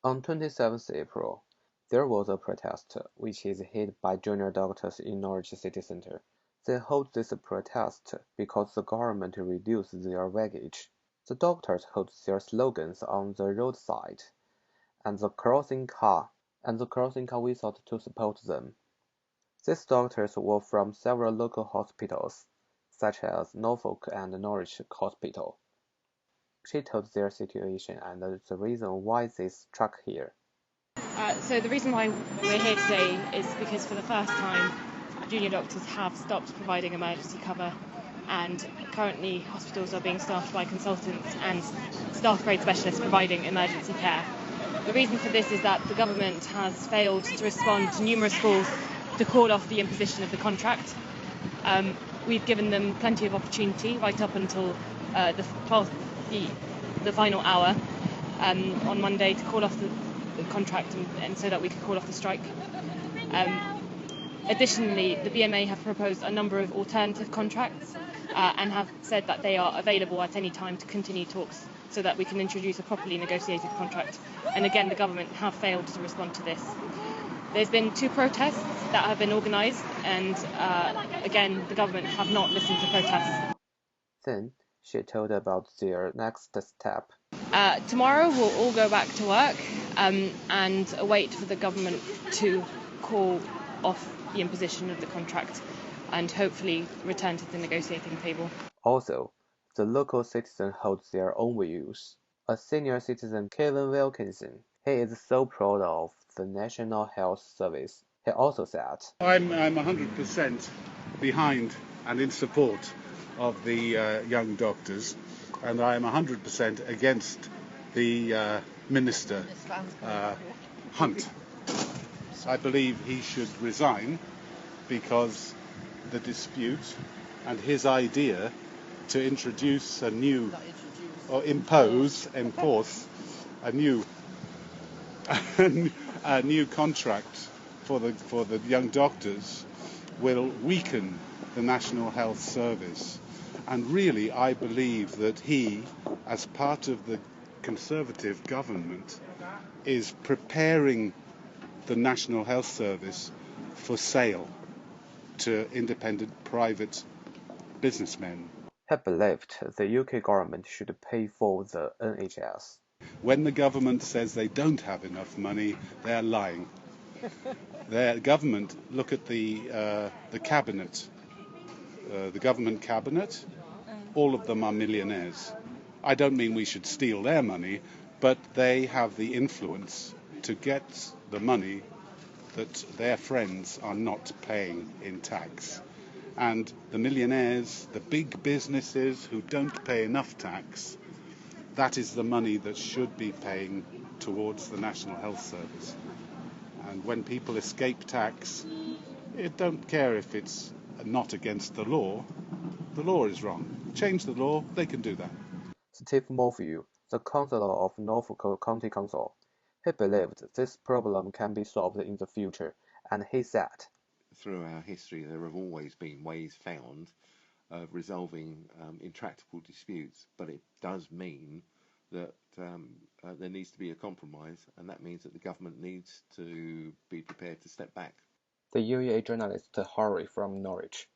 On 27th April, there was a protest, which is held by junior doctors in Norwich city centre. They hold this protest because the government reduced their wage. The doctors hold their slogans on the roadside, and the crossing car whistled to support them. These doctors were from several local hospitals, such as Norfolk and Norwich Hospital. She told their situation and the reason why they struck here. So the reason why we're here today is because for the first time, junior doctors have stopped providing emergency cover, and currently hospitals are being staffed by consultants and staff grade specialists providing emergency care. The reason for this is that the government has failed to respond to numerous calls to call off the imposition of the contract. We've given them plenty of opportunity right up until the final hour on Monday to call off the contract and so that we could call off the strike. Additionally, the BMA have proposed a number of alternative contracts and have said that they are available at any time to continue talks so that we can introduce a properly negotiated contract. And again, the government have failed to respond to this. There's been 2 protests that have been organised, and again, the government have not listened to protests. Then she told about their next step. Tomorrow we'll all go back to work and await for the government to call off the imposition of the contract and hopefully return to the negotiating table. Also, the local citizens hold their own views. A senior citizen, Kevin Wilkinson, he is so proud of the National Health Service. He also said, I'm 100% behind and in support of the young doctors, and I am 100% against the Minister Hunt. I believe he should resign because the dispute and his idea to introduce a new or enforce a new a new contract for the young doctors will weaken the National Health Service. And really, I believe that he, as part of the Conservative government, is preparing the National Health Service for sale to independent private businessmen. he believed the UK government should pay for the NHS. When the government says they don't have enough money, they're lying. Their government, look at the cabinet, the government cabinet, all of them are millionaires. I don't mean we should steal their money, but they have the influence to get the money that their friends are not paying in tax. And the millionaires, the big businesses who don't pay enough tax, that is the money that should be paying towards the National Health Service. And when people escape tax, it don't care if it's not against the law is wrong. Change the law, they can do that. Steve Morphew, the councillor of Norfolk County Council, he believed this problem can be solved in the future, and he said, through our history, there have always been ways found of resolving intractable disputes, but it does mean that there needs to be a compromise, and that means that the government needs to be prepared to step back. the UEA journalist Harry from Norwich.